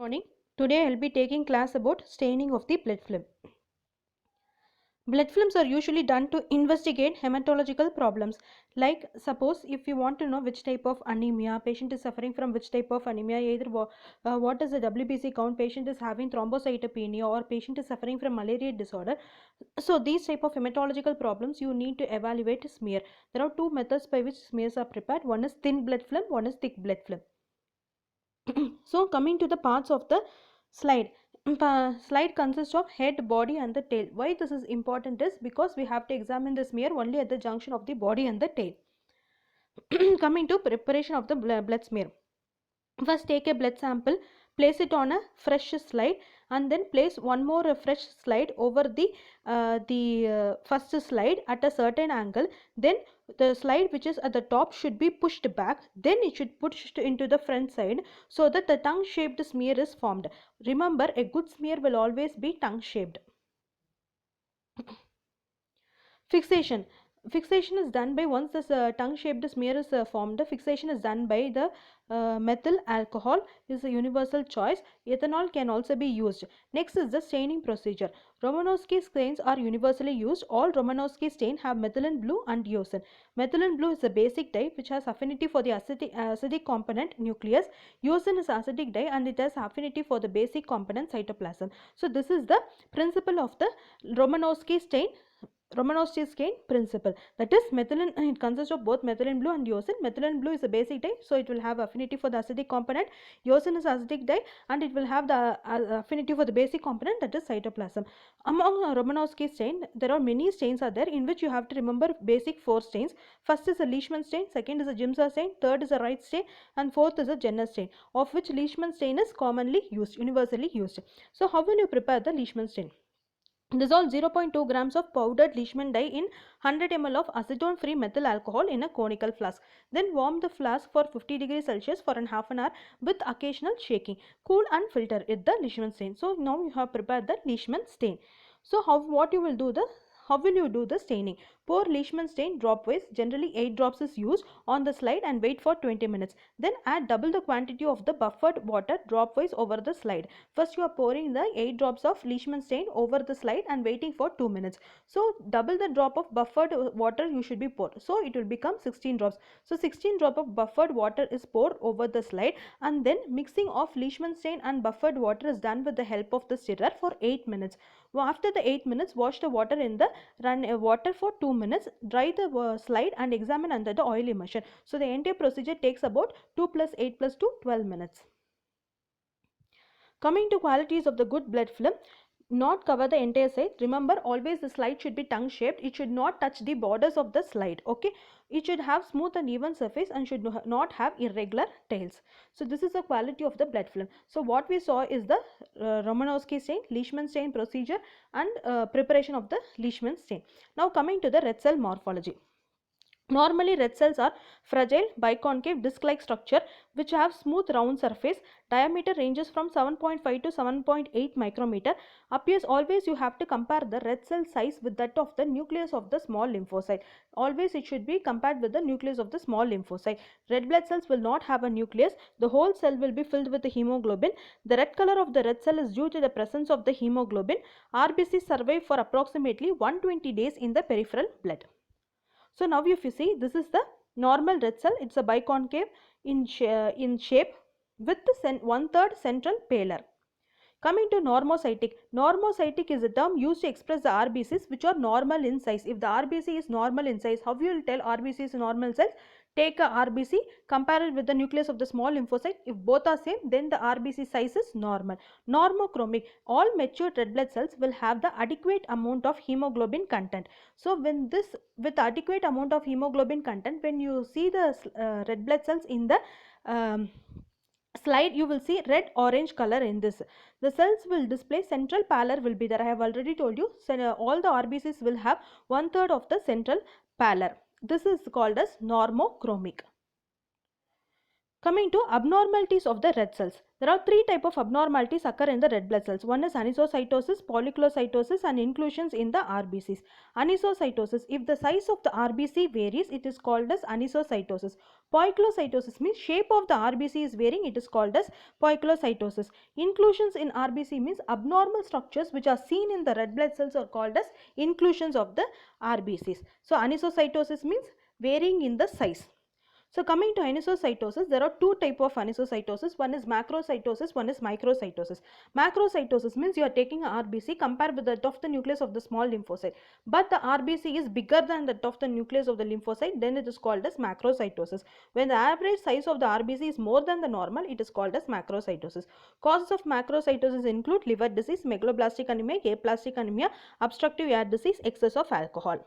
Morning. Today I will be taking class about staining of the blood film. Blood films are usually done to investigate hematological problems. Like suppose if you want to know which type of anemia patient is suffering from, which type of anemia, either what is the WBC count, patient is having thrombocytopenia, or patient is suffering from malaria disorder. So these type of hematological problems you need to evaluate smear. There are two methods by which smears are prepared. One is thin blood film, one is thick blood film. So coming to the parts of the slide. Slide consists of head, body and the tail. Why this is important is because we have to examine the smear only at the junction of the body and the tail. Coming to preparation of the blood smear. First take a blood sample, place it on a fresh slide and then place one more fresh slide over the first slide at a certain angle. Then the slide which is at the top should be pushed back, then it should pushed into the front side so that the tongue shaped smear is formed. Remember, a good smear will always be tongue shaped. Fixation. Fixation is done by, once this tongue shaped smear is formed, fixation is done by the methyl alcohol is a universal choice. Ethanol can also be used. Next is the staining procedure. Romanowsky stains are universally used. All Romanowsky stain have methylene blue and eosin. Methylene blue is a basic dye which has affinity for the acidic component nucleus. Eosin is acidic dye and it has affinity for the basic component cytoplasm. So this is the principle of the Romanowsky stain. Romanowsky stain principle, that is methylene, it consists of both methylene blue and eosin. Methylene blue is a basic dye, so it will have affinity for the acidic component. Eosin is acidic dye and it will have the affinity for the basic component, that is cytoplasm. Among Romanowsky stain, there are many stains are there in which you have to remember basic four stains. First is a Leishman stain, second is a Giemsa stain, third is a Wright stain and fourth is a Jenner stain, of which Leishman stain is commonly used, universally used. So how will you prepare the Leishman stain? Dissolve 0.2 grams of powdered Leishman dye in 100 ml of acetone free methyl alcohol in a conical flask. Then warm the flask for 50 degrees Celsius for an half an hour with occasional shaking. Cool and filter it, the Leishman stain. So now you have prepared the Leishman stain. So how will you do the staining? Pour Leishman stain dropwise. Generally 8 drops is used on the slide and wait for 20 minutes. Then add double the quantity of the buffered water dropwise over the slide. First you are pouring the 8 drops of Leishman stain over the slide and waiting for 2 minutes. So double the drop of buffered water you should be poured. So it will become 16 drops. So 16 drop of buffered water is poured over the slide and then mixing of Leishman stain and buffered water is done with the help of the stirrer for 8 minutes. After the 8 minutes, wash the water in the water for 2 minutes. Dry the slide and examine under the oil immersion. So the entire procedure takes about 2 plus 8 plus 2, 12 minutes. Coming to qualities of the good blood film, not cover the entire side. Remember, always the slide should be tongue shaped. It should not touch the borders of the slide. Okay, it should have smooth and even surface and should not have irregular tails. So this is the quality of the blood film. So what we saw is the Romanowsky stain, Leishman stain procedure and preparation of the Leishman stain. Now coming to the red cell morphology. Normally red cells are fragile biconcave disc-like structure which have smooth round surface. Diameter ranges from 7.5 to 7.8 micrometer. Appears always you have to compare the red cell size with that of the nucleus of the small lymphocyte. Always it should be compared with the nucleus of the small lymphocyte. Red blood cells will not have a nucleus. The whole cell will be filled with the hemoglobin. The red color of the red cell is due to the presence of the hemoglobin. RBCs survive for approximately 120 days in the peripheral blood. So now if you see, this is the normal red cell. It's a biconcave in shape with the 1/3 central pallor. Coming to normocytic. Normocytic is a term used to express the RBCs which are normal in size. If the RBC is normal in size, how you will tell RBC is normal size? Take a RBC, compare it with the nucleus of the small lymphocyte. If both are same, then the RBC size is normal. Normochromic. All mature red blood cells will have the adequate amount of hemoglobin content. So when this, with adequate amount of hemoglobin content, when you see the red blood cells in the slide, you will see red orange color in this. The cells will display central pallor will be there. I have already told you. So all the RBCs will have 1/3 of the central pallor. This is called as normochromic. Coming to abnormalities of the red cells. There are three types of abnormalities occur in the red blood cells. One is anisocytosis, polyclocytosis, and inclusions in the RBCs. Anisocytosis, if the size of the RBC varies, it is called as anisocytosis. Poikilocytosis means shape of the RBC is varying, it is called as poikilocytosis. Inclusions in RBC means abnormal structures which are seen in the red blood cells are called as inclusions of the RBCs. So anisocytosis means varying in the size. So coming to anisocytosis, there are two types of anisocytosis. One is macrocytosis, one is microcytosis. Macrocytosis means you are taking a RBC compared with that of the nucleus of the small lymphocyte. But the RBC is bigger than that of the nucleus of the lymphocyte, then it is called as macrocytosis. When the average size of the RBC is more than the normal, it is called as macrocytosis. Causes of macrocytosis include liver disease, megaloblastic anemia, aplastic anemia, obstructive air disease, excess of alcohol.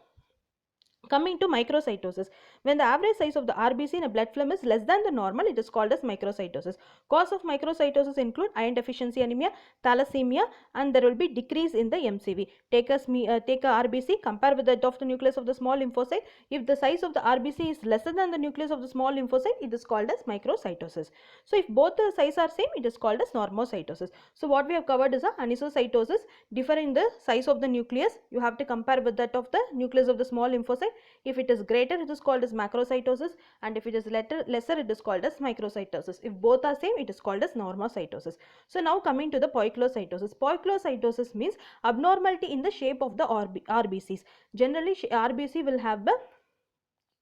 Coming to microcytosis, when the average size of the RBC in a blood film is less than the normal, it is called as microcytosis. Cause of microcytosis include iron deficiency anemia, thalassemia, and there will be decrease in the MCV. Take a RBC, compare with that of the nucleus of the small lymphocyte. If the size of the RBC is lesser than the nucleus of the small lymphocyte, it is called as microcytosis. So if both the size are same, it is called as normocytosis. So what we have covered is a anisocytosis, differ in the size of the nucleus. You have to compare with that of the nucleus of the small lymphocyte. If it is greater, it is called as macrocytosis, and if it is lesser, it is called as microcytosis. If both are same, it is called as normocytosis. So now coming to the poikilocytosis. Poikilocytosis means abnormality in the shape of the RBCs. Generally, RBC will have the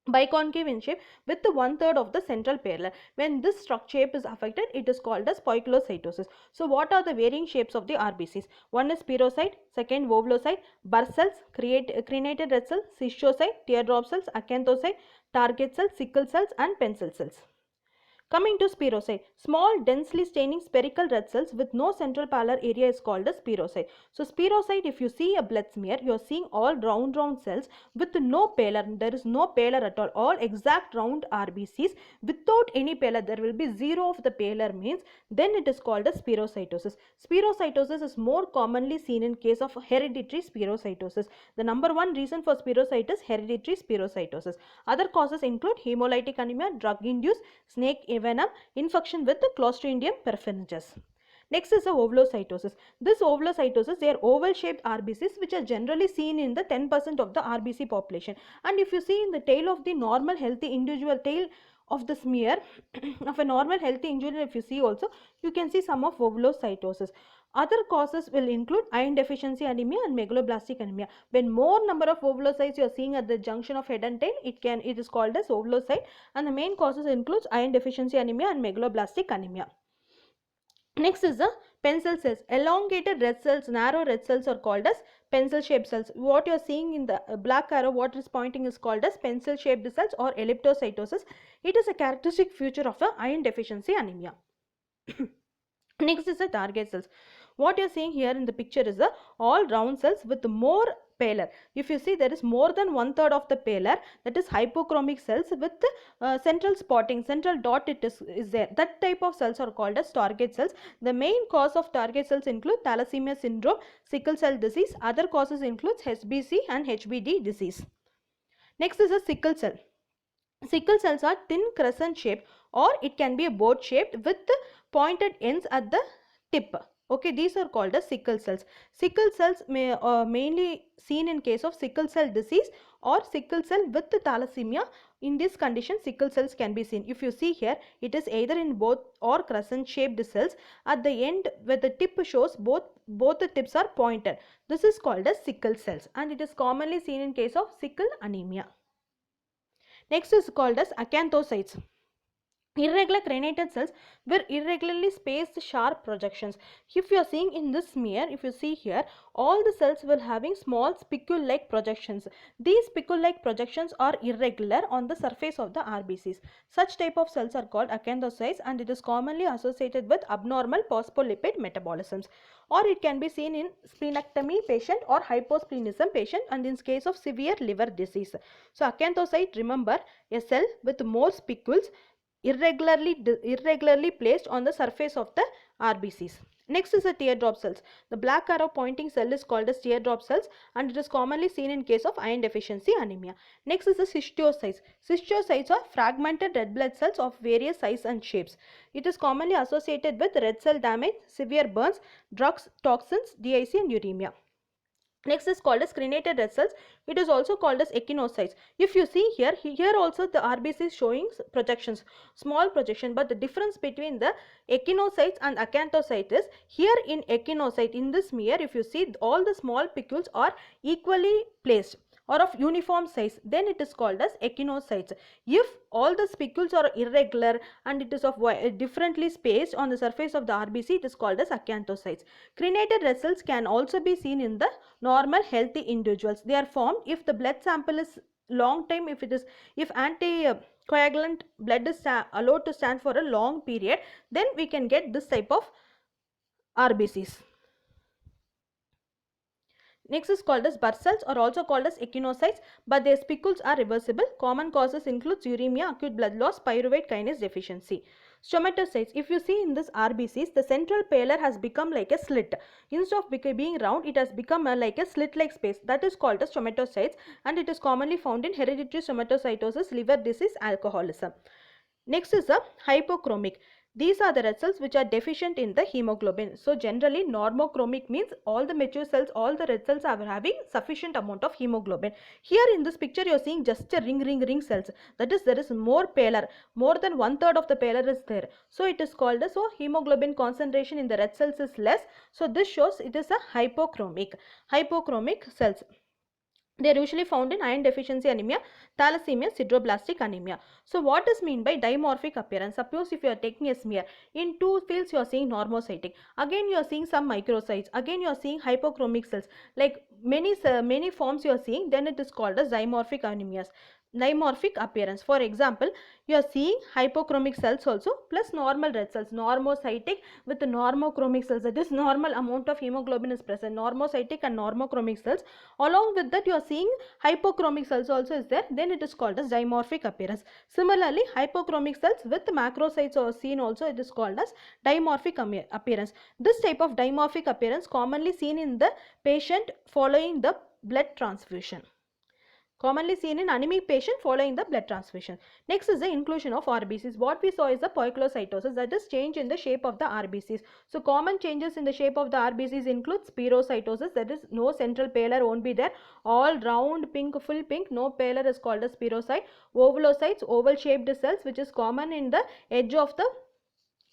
biconcave in shape with the 1/3 of the central parallel. When this shape is affected, it is called as poikilocytosis. So what are the varying shapes of the RBCs? One is spherocyte, second ovulocyte, Burr cells, crenated red cells, schistocyte, teardrop cells, acanthocyte, target cells, sickle cells, and pencil cells. Coming to spherocyte, small densely staining spherical red cells with no central parallel area is called as spherocyte. So spherocyte, if you see a blood smear, you are seeing all round cells with no paler. There is no paler at all exact round RBCs without any paler. There will be zero of the paler means then it is called as spherocytosis. Spherocytosis is more commonly seen in case of hereditary spherocytosis. The number one reason for spherocyte is hereditary spherocytosis. Other causes include hemolytic anemia, drug-induced, snake venom, infection with the Clostridium perfringens. Next is the ovulocytosis. This ovulocytosis, they are oval shaped RBCs which are generally seen in the 10% of the RBC population. And if you see in the tail of the normal healthy individual, tail of the smear of a normal healthy individual, if you see also, you can see some of ovulocytosis. Other causes will include iron deficiency anemia and megaloblastic anemia. When more number of ovulocytes you are seeing at the junction of head and tail, it is called as ovulocyte, and the main causes includes iron deficiency anemia and megaloblastic anemia. Next is the pencil cells. Elongated red cells, narrow red cells are called as pencil shaped cells. What you are seeing in the black arrow, what is pointing is called as pencil shaped cells or elliptocytosis. It is a characteristic feature of the iron deficiency anemia. Next is the target cells. What you are seeing here in the picture is the all round cells with more paler. If you see, there is more than 1/3 of the paler, that is hypochromic cells with central spotting, central dot is there. That type of cells are called as target cells. The main cause of target cells include thalassemia syndrome, sickle cell disease. Other causes includes HBC and HBD disease. Next is a sickle cell. Sickle cells are thin crescent shaped or it can be a boat shaped with pointed ends at the tip. Okay, these are called as sickle cells. Sickle cells mainly seen in case of sickle cell disease or sickle cell with thalassemia. In this condition, sickle cells can be seen. If you see here, it is either in both or crescent shaped cells. At the end where the tip shows both the tips are pointed. This is called as sickle cells and it is commonly seen in case of sickle anemia. Next is called as acanthocytes. Irregular crenated cells were irregularly spaced sharp projections. If you are seeing in this smear, if you see here, all the cells will having small spicule-like projections. These spicule-like projections are irregular on the surface of the RBCs. Such type of cells are called acanthocytes and it is commonly associated with abnormal phospholipid metabolisms. Or it can be seen in splenectomy patient or hyposplenism patient and in case of severe liver disease. So acanthocyte, remember, a cell with more spicules irregularly placed on the surface of the RBCs. Next is the teardrop cells. The black arrow pointing cell is called as teardrop cells, and it is commonly seen in case of iron deficiency anemia. Next is the cystocytes. Cystocytes are fragmented red blood cells of various sizes and shapes. It is commonly associated with red cell damage, severe burns, drugs, toxins, DIC and uremia. Next is called as crenated red cells. It is also called as echinocytes. If you see here also the RBC is showing projections, small projection, but the difference between the echinocytes and acanthocytes is, here in echinocyte, in this smear, if you see all the small spicules are equally placed or of uniform size, then it is called as echinocytes. If all the spicules are irregular and it is of differently spaced on the surface of the RBC, it is called as acanthocytes. Crenated red cells can also be seen in the normal healthy individuals. They are formed if the blood sample is long time, if anticoagulant blood is allowed to stand for a long period, then we can get this type of RBCs. Next is called as Burst cells, or also called as echinocytes, but their spicules are reversible. Common causes include uremia, acute blood loss, pyruvate kinase deficiency. Stomatocytes. If you see in this RBCs, the central pallor has become like a slit. Instead of being round, it has become like a slit-like space. That is called as stomatocytes, and it is commonly found in hereditary stomatocytosis, liver disease, alcoholism. Next is the hypochromic. These are the red cells which are deficient in the hemoglobin. So generally normochromic means all the mature cells, all the red cells are having sufficient amount of hemoglobin. Here in this picture you are seeing just a ring cells. That is, there is more pallor, more than 1/3 of the pallor is there. So it is called as, so hemoglobin concentration in the red cells is less. So this shows it is a hypochromic cells. They are usually found in iron deficiency anemia, thalassemia, sideroblastic anemia. So what is mean by dimorphic appearance? Suppose if you are taking a smear, in two fields you are seeing normocytic, again you are seeing some microcytes, again you are seeing hypochromic cells, like many forms you are seeing, then it is called as dimorphic anemias. Dimorphic appearance. For example, you are seeing hypochromic cells also plus normal red cells, normocytic with normochromic cells, that is normal amount of hemoglobin is present, normocytic and normochromic cells. Along with that you are seeing hypochromic cells also is there, then it is called as dimorphic appearance. Similarly, hypochromic cells with macrocytes are seen also, it is called as dimorphic appearance. This type of dimorphic appearance commonly seen in the patient following the blood transfusion. Commonly seen in anemic patient following the blood transfusion. Next is the inclusion of RBCs. What we saw is the poikilocytosis, that is change in the shape of the RBCs. So common changes in the shape of the RBCs include spirocytosis, that is no central pallor won't be there, all round pink, full pink, no pallor is called as spirocyte. Ovulocytes, oval shaped cells, which is common in the edge of the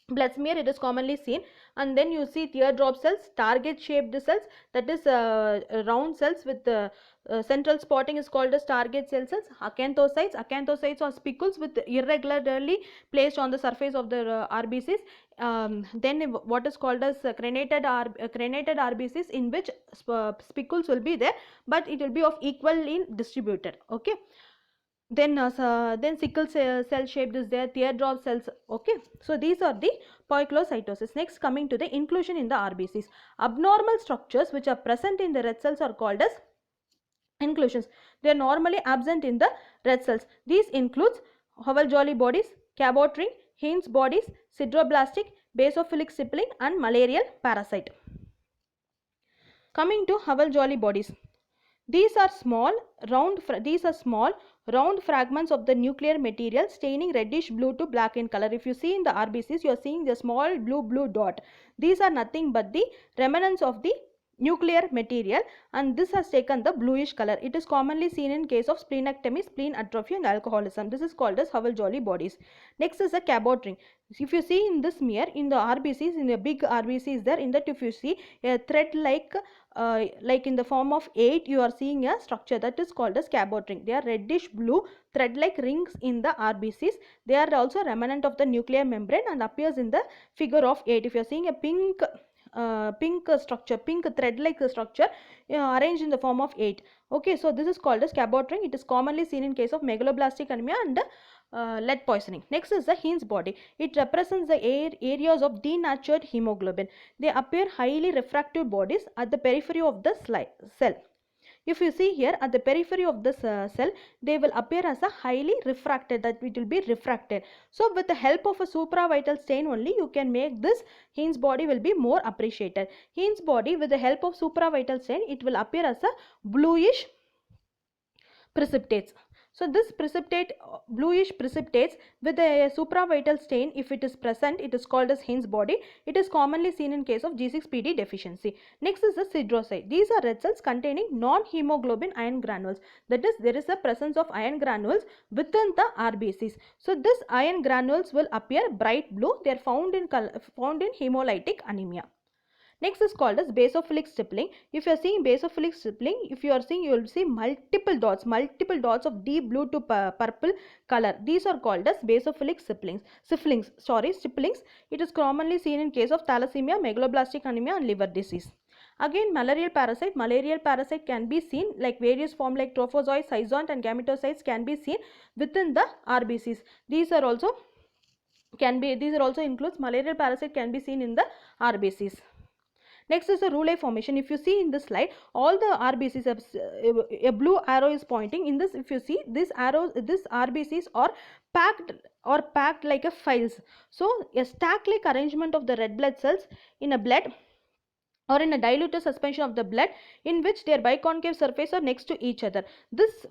blood smear, it is commonly seen. And then you see teardrop cells, target shaped cells, that is round cells with central spotting is called as target cells. Acanthocytes are spicules with irregularly placed on the surface of the RBCs. Then what is called as crenated RBCs, in which spicules will be there, but it will be of equally distributed. Okay. Then sickle cell shaped is there, teardrop cells. Okay, so these are the poikilocytosis. Next, coming to the inclusion in the RBCs. Abnormal structures which are present in the red cells are called as inclusions. They are normally absent in the red cells. These includes Howell-Jolly bodies, Cabot ring, Heinz bodies, sideroblastic, basophilic sibling and malarial parasite. Coming to Howell-Jolly bodies. These are small round fragments of the nuclear material staining reddish blue to black in color. If you see in the RBCs, you are seeing the small blue dot. These are nothing but the remnants of the nuclear material, and this has taken the bluish color. It is commonly seen in case of splenectomy, spleen atrophy and alcoholism. This is called as Howell-Jolly bodies. Next is the Cabot ring. If you see in this smear, in the RBCs, in the big RBCs there, in that if you see a thread like in the form of 8, you are seeing a structure that is called as Cabot ring. They are reddish blue thread like rings in the RBCs. They are also remnant of the nuclear membrane and appears in the figure of 8. If you are seeing a pink structure, pink thread like structure arranged in the form of 8. Okay, so this is called as Cabot ring. It is commonly seen in case of megaloblastic anemia and lead poisoning. Next is the Heinz body. It represents the areas of denatured hemoglobin. They appear highly refractive bodies at the periphery of the cell. If you see here at the periphery of this cell, they will appear as a highly refracted, that it will be refracted. So with the help of a supravital stain only, you can make this Heinz body will be more appreciated. Heinz body with the help of supravital stain, it will appear as a bluish precipitates. So this bluish precipitates with a supravital stain, if it is present, it is called as Heinz body. It is commonly seen in case of G6PD deficiency. Next is the siderocyte. These are red cells containing non-hemoglobin iron granules. That is, there is a presence of iron granules within the RBCs. So this iron granules will appear bright blue. They are found in hemolytic anemia. Next is called as basophilic stippling. If you are seeing basophilic stippling, you will see multiple dots of deep blue to purple color. These are called as basophilic stipplings. It is commonly seen in case of thalassemia, megaloblastic anemia and liver disease. Again, malarial parasite can be seen like various forms like trophozoites, seizont and gametocytes can be seen within the RBCs. These are also includes malarial parasite can be seen in the RBCs. Next is the Rouleau formation. If you see in this slide, all the RBCs have a blue arrow is pointing. In this, if you see this RBCs are packed like a files. So a stack-like arrangement of the red blood cells in a blood or in a diluted suspension of the blood, in which their biconcave surface are next to each other. This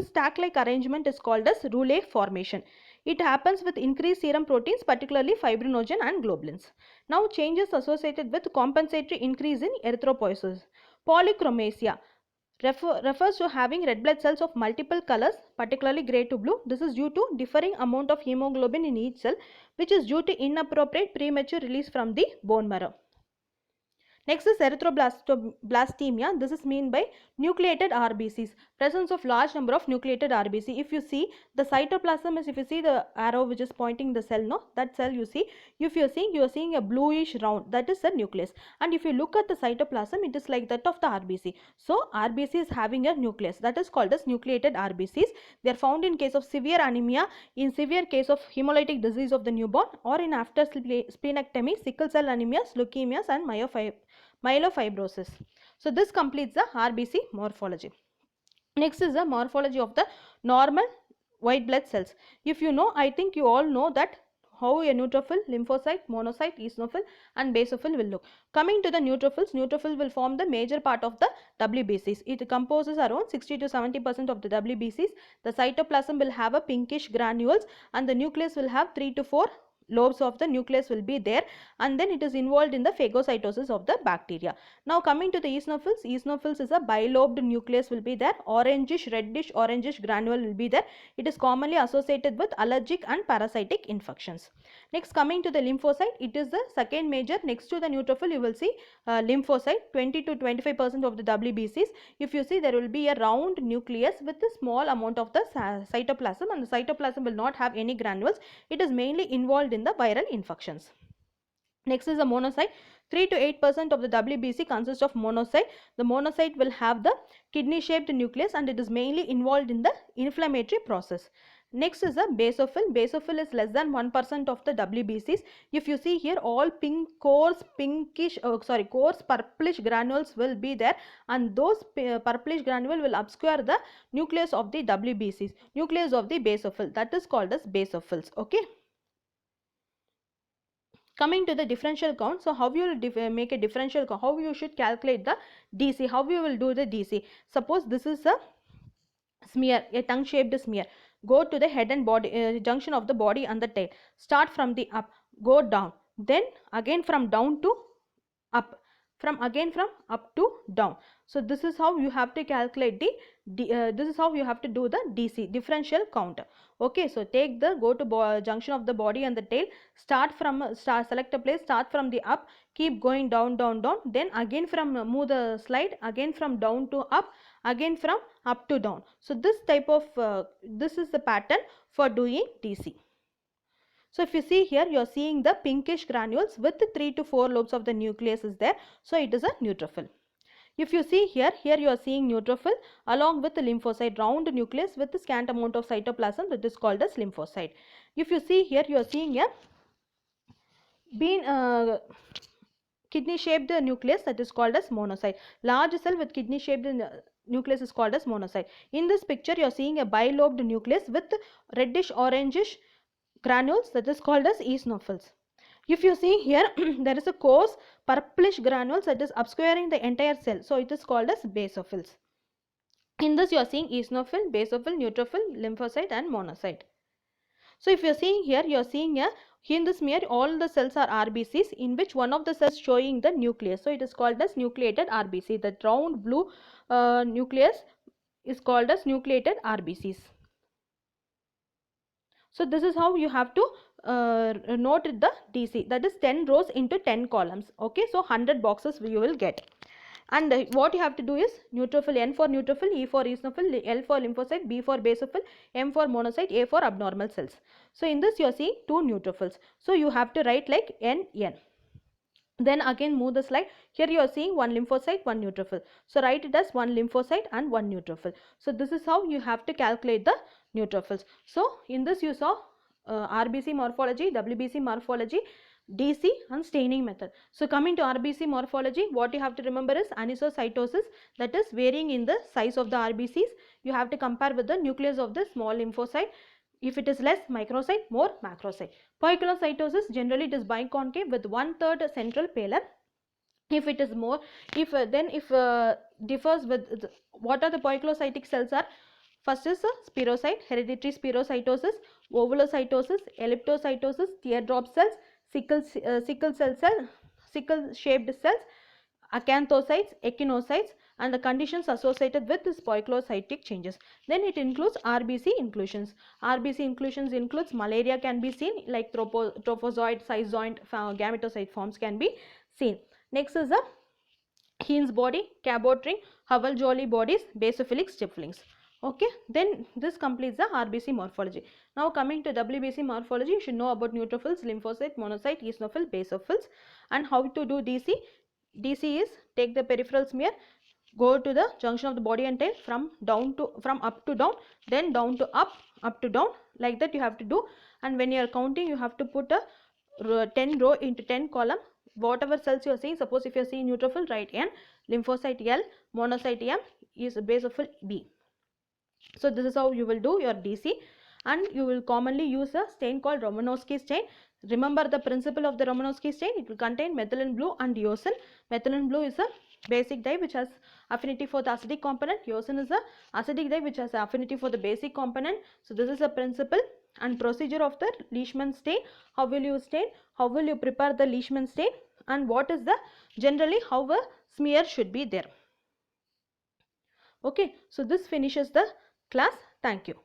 stack-like arrangement is called as Rouleau formation. It happens with increased serum proteins, particularly fibrinogen and globulins. Now, changes associated with compensatory increase in erythropoiesis. Polychromasia refers to having red blood cells of multiple colors, particularly gray to blue. This is due to differing amount of hemoglobin in each cell, which is due to inappropriate premature release from the bone marrow. Next is erythroblastemia. This is meant by nucleated RBCs, presence of large number of nucleated RBC. If you see the cytoplasm is, if you see the arrow which is pointing the cell, no, that cell you see, if you are seeing a bluish round, that is the nucleus. And if you look at the cytoplasm, it is like that of the RBC. So RBC is having a nucleus, that is called as nucleated RBCs. They are found in case of severe anemia, in severe case of hemolytic disease of the newborn, or in after splenectomy, sickle cell anemias, leukemias and myelofibrosis. So this completes the RBC morphology. Next is the morphology of the normal white blood cells. If you know, I think you all know that how a neutrophil, lymphocyte, monocyte, eosinophil and basophil will look. Coming to the neutrophils, neutrophil will form the major part of the WBCs. It composes around 60 to 70% of the WBCs. The cytoplasm will have a pinkish granules and the nucleus will have 3 to 4 lobes of the nucleus will be there, and then it is involved in the phagocytosis of the bacteria. Now coming to the eosinophils is a bilobed nucleus will be there, reddish orangish granule will be there. It is commonly associated with allergic and parasitic infections. Next, coming to the lymphocyte, it is the second major. Next to the neutrophil you will see lymphocyte, 20 to 25% of the WBCs. If you see, there will be a round nucleus with a small amount of the cytoplasm, and the cytoplasm will not have any granules. It is mainly involved in the viral infections. Next is the monocyte. 3 to 8% of the WBC consists of monocyte. The monocyte will have the kidney shaped nucleus and it is mainly involved in the inflammatory process. Next is the basophil. Basophil is less than 1% of the WBCs. If you see here, all coarse purplish granules will be there, and those purplish granule will obscure the nucleus of the WBCs, nucleus of the basophil. That is called as basophils. Okay. Coming to the differential count, so how you will make a differential count, how you should calculate the DC, how you will do the DC. Suppose this is a smear, a tongue shaped smear. Go to the head and body junction of the body and the tail. Start from the up, go down, then again from down to up, from up to down. So this is how you have to calculate this is how you have to do the DC, differential count. Okay, so go to junction of the body and the tail, select a place, start from the up, keep going down, then again move the slide, again from down to up, again from up to down. So this type of this is the pattern for doing DC. So if you see here, you are seeing the pinkish granules with 3 to 4 lobes of the nucleus is there. So it is a neutrophil. If you see here you are seeing neutrophil along with the lymphocyte, round nucleus with the scant amount of cytoplasm, that is called as lymphocyte. If you see here, you are seeing a kidney shaped nucleus, that is called as monocyte. Large cell with kidney shaped nucleus is called as monocyte. In this picture you are seeing a bilobed nucleus with reddish orangish granules, that is called as eosinophils. If you see here there is a coarse purplish granules that is obscuring the entire cell, so it is called as basophils. In this you are seeing eosinophil, basophil, neutrophil, lymphocyte and monocyte. So if you are seeing here, you are seeing here in this smear all the cells are RBCs, in which one of the cells showing the nucleus, so it is called as nucleated RBC. The round blue nucleus is called as nucleated RBCs. So this is how you have to note the DC, that is 10 rows into 10 columns. Okay, so 100 boxes you will get. And what you have to do is neutrophil, N for neutrophil, E for eosinophil, L for lymphocyte, B for basophil, M for monocyte, A for abnormal cells. So in this you are seeing 2 neutrophils. So you have to write like N. Then again move the slide. Here you are seeing 1 lymphocyte, 1 neutrophil. So write it as 1 lymphocyte and 1 neutrophil. So this is how you have to calculate the neutrophils. So in this you saw RBC morphology, WBC morphology, DC and staining method. So coming to RBC morphology, what you have to remember is anisocytosis, that is varying in the size of the RBCs. You have to compare with the nucleus of the small lymphocyte. If it is less, microcyte, more macrocyte. Poikilocytosis, generally it is biconcave with 1/3 central paler. If it is more, if differs with what are the poikilocytic cells are. First is spirocyte, hereditary spirocytosis, ovulocytosis, elliptocytosis, teardrop cells, sickle shaped cells, acanthocytes, echinocytes, and the conditions associated with this poikilocytic changes. Then it includes RBC inclusions. RBC inclusions includes malaria can be seen, like trophozoite, schizoid, gametocyte forms can be seen. Next is the Heinz body, Cabot ring, Hubble-Joly bodies, basophilic stiflings. Okay, then this completes the RBC morphology. Now coming to WBC morphology, you should know about neutrophils, lymphocyte, monocyte, eosinophil, basophils, and how to do DC. DC is take the peripheral smear, go to the junction of the body and tail, from up to down, then down to up to down, like that you have to do. And when you are counting, you have to put a 10 row into 10 column. Whatever cells you are seeing, suppose if you are seeing neutrophil, write N, lymphocyte L, monocyte M, is basophil B. So this is how you will do your DC, and you will commonly use a stain called Romanowsky stain. Remember the principle of the Romanowsky stain. It will contain methylene blue and eosin. Methylene blue is a basic dye which has affinity for the acidic component. Eosin is a acidic dye which has affinity for the basic component. So this is a principle and procedure of the Leishman stain. How will you stain? How will you prepare the Leishman stain? And what is the generally how a smear should be there. Okay, so this finishes the class. Thank you.